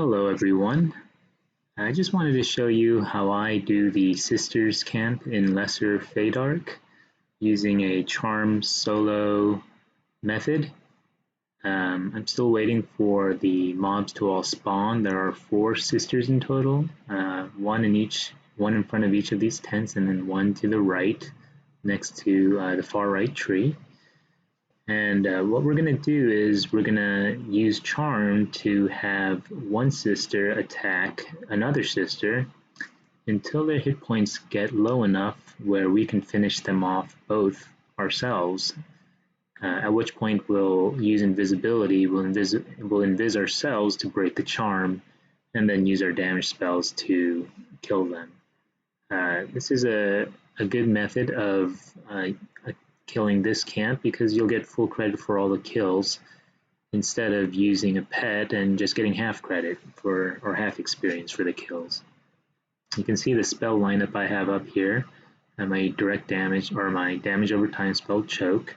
Hello everyone. I just wanted to show you how I do the Sisters Camp in Lesser Faydark using a charm solo method. I'm still waiting for the mobs to all spawn. There are 4 sisters in total, one in front of each of these tents, and then one to the right next to the far right tree. And what we're going to do is we're going to use Charm to have one sister attack another sister until their hit points get low enough where we can finish them off both ourselves. At which point we'll use invisibility, we'll invis ourselves to break the charm, and then use our damage spells to kill them. This is a good method of killing this camp because you'll get full credit for all the kills instead of using a pet and just getting half credit for or half experience for the kills. You can see the spell lineup I have up here. My direct damage or my damage over time spell Choke,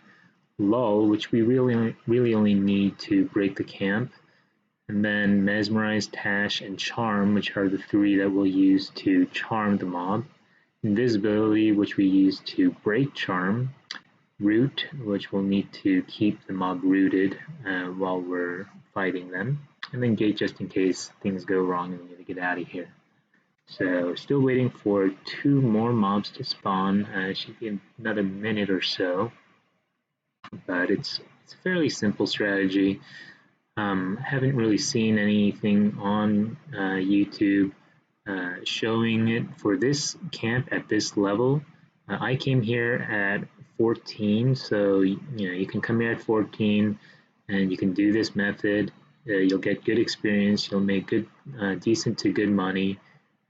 Lull, which we really only need to break the camp, and then Mesmerize, Tash, and Charm, which are the 3 that we'll use to charm the mob. Invisibility, which we use to break charm. Root, which we'll need to keep the mob rooted while we're fighting them, and then Gate just in case things go wrong and we need to get out of here. So still waiting for 2 more mobs to spawn. It should be another minute or so, but it's a fairly simple strategy. Haven't really seen anything on YouTube showing it for this camp at this level. I came here at 14, so you can come here at 14 and you can do this method. You'll get good experience, you'll make good, decent to good money,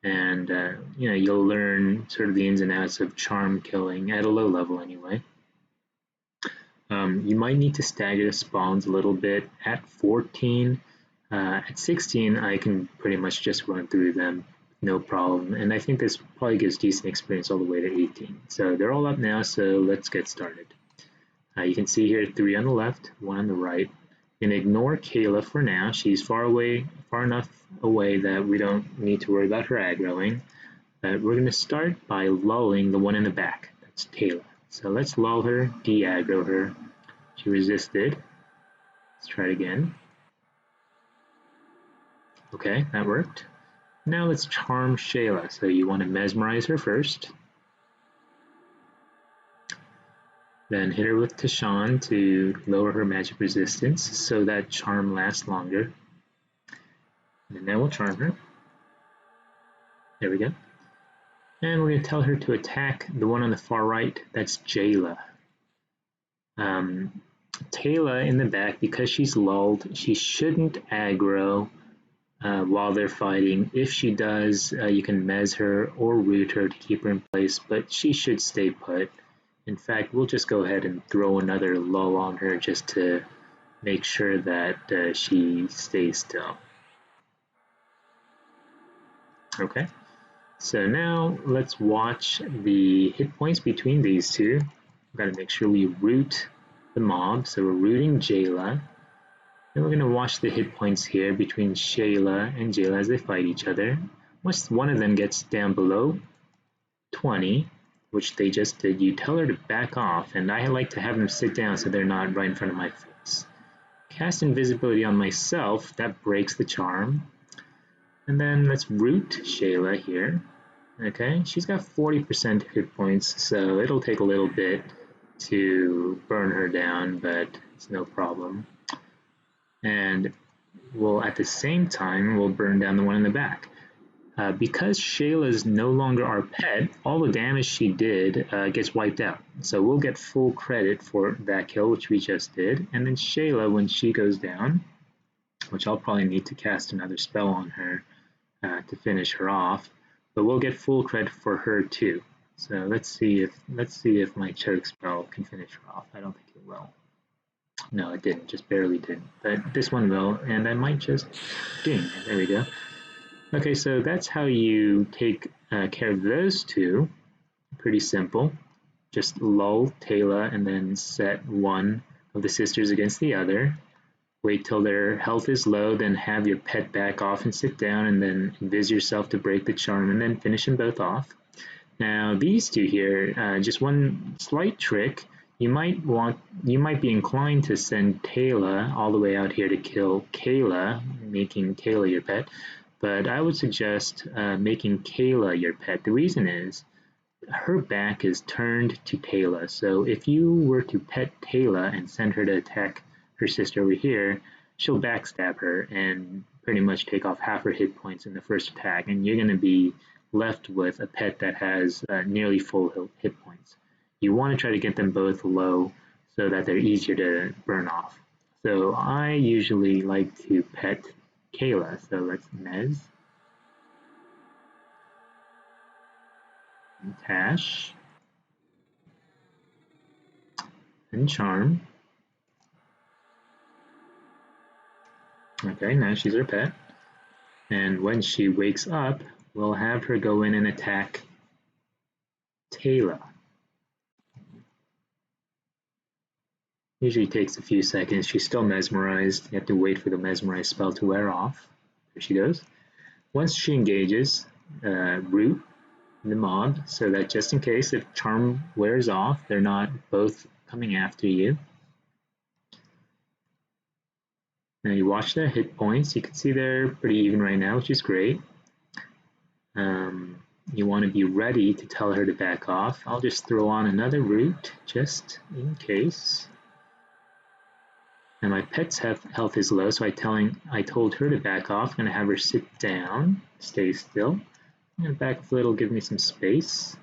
and you'll learn sort of the ins and outs of charm killing at a low level anyway. You might need to stagger the spawns a little bit at 14. At 16, I can pretty much just run through them. No problem, and I think this probably gives decent experience all the way to 18. So they're all up now, so let's get started. You can see here 3 on the left, 1 on the right. You can ignore Kayla for now. She's far enough away that we don't need to worry about her aggroing. But we're going to start by lulling the one in the back. That's Kayla. So let's lull her, de-aggro her. She resisted. Let's try it again. Okay, that worked. Now let's charm Shayla. So you want to mesmerize her first. Then hit her with Tashawn to lower her magic resistance so that charm lasts longer. And now we'll charm her. There we go. And we're going to tell her to attack the one on the far right. That's Jayla. Tayla in the back, because she's lulled, she shouldn't aggro while they're fighting. If she does, you can mez her or root her to keep her in place, but she should stay put. In fact, we'll just go ahead and throw another lull on her just to make sure that she stays still. Okay, so now let's watch the hit points between these 2. We've got to make sure we root the mob, so we're rooting Jayla. Then we're going to watch the hit points here between Shayla and Jayla as they fight each other. Once one of them gets down below 20, which they just did, you tell her to back off, and I like to have them sit down so they're not right in front of my face. Cast invisibility on myself, that breaks the charm. And then let's root Shayla here. Okay, she's got 40% hit points, so it'll take a little bit to burn her down, but it's no problem. And we'll, at the same time, we'll burn down the one in the back. Because Shayla's no longer our pet, all the damage she did gets wiped out. So we'll get full credit for that kill, which we just did. And then Shayla, when she goes down, which I'll probably need to cast another spell on her to finish her off, but we'll get full credit for her too. So let's see if my choke spell can finish her off. I don't think it will. No, it didn't. Just barely did. But this one will, and I might just ding. There we go. Okay, so that's how you take care of those 2. Pretty simple. Just lull Tayla and then set one of the sisters against the other. Wait till their health is low, then have your pet back off and sit down, and then envis yourself to break the charm, and then finish them both off. Now these two here, just one slight trick. You might be inclined to send Taylor all the way out here to kill Kayla, making Kayla your pet. But I would suggest making Kayla your pet. The reason is her back is turned to Taylor. So if you were to pet Taylor and send her to attack her sister over here, she'll backstab her and pretty much take off half her hit points in the first attack, and you're going to be left with a pet that has nearly full hit points. You want to try to get them both low so that they're easier to burn off. So I usually like to pet Kayla. So let's Mez and Tash and Charm. Okay, now she's our pet. And when she wakes up, we'll have her go in and attack Taylor. Usually takes a few seconds. She's still mesmerized. You have to wait for the mesmerize spell to wear off. There she goes. Once she engages, root the mob so that just in case if charm wears off, they're not both coming after you. Now you watch their hit points. You can see they're pretty even right now, which is great. You want to be ready to tell her to back off. I'll just throw on another root just in case. And my pet's health is low, so I told her to back off. I'm going to have her sit down, stay still. I'm going to back a little, give me some space.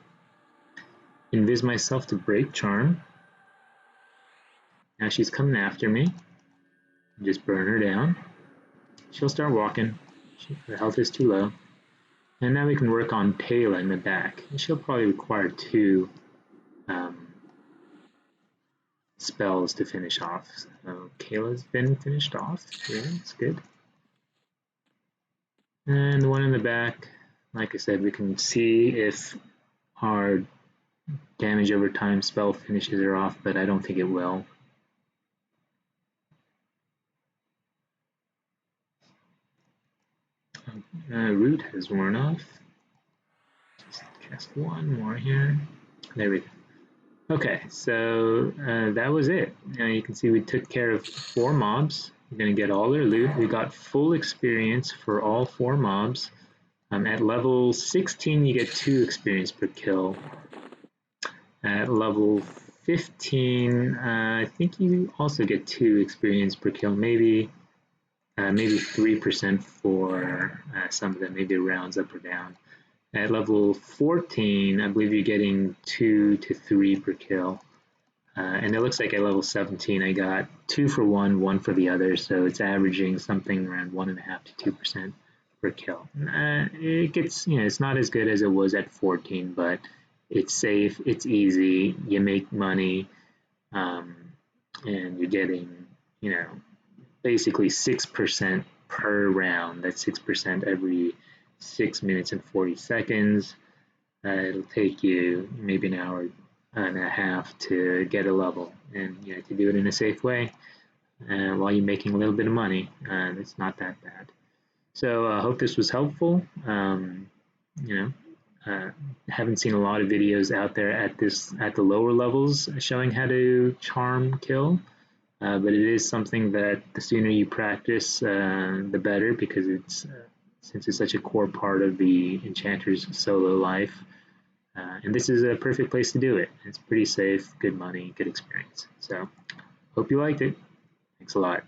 Invis myself to break charm. Now she's coming after me. Just burn her down. She'll start walking. Her health is too low. And now we can work on Taylor in the back. She'll probably require 2 spells to finish off. So Kayla's been finished off. Yeah, that's good. And the one in the back, like I said, we can see if our damage over time spell finishes her off, but I don't think it will. Root has worn off. Just cast one more here. There we go. Okay, so that was it. Now you can see we took care of 4 mobs. We're going to get all their loot. We got full experience for all 4 mobs. At level 16, you get 2 experience per kill. At level 15, I think you also get 2 experience per kill. Maybe 3% for some of them. Maybe it rounds up or down. At level 14, I believe you're getting 2 to 3 per kill. And it looks like at level 17, I got 2 for one, 1 for the other. So it's averaging something around 1.5 to 2% per kill. It gets, it's not as good as it was at 14, but it's safe, it's easy, you make money, and you're getting, basically 6% per round. That's 6% every 6 minutes and 40 seconds. It'll take you maybe an hour and a half to get a level, and you have to do it in a safe way while you're making a little bit of money. It's not that bad. So I hope this was helpful. Haven't seen a lot of videos out there at the lower levels showing how to charm kill. But it is something that the sooner you practice, the better, because since it's such a core part of the Enchanter's solo life. And this is a perfect place to do it. It's pretty safe, good money, good experience. So, hope you liked it. Thanks a lot.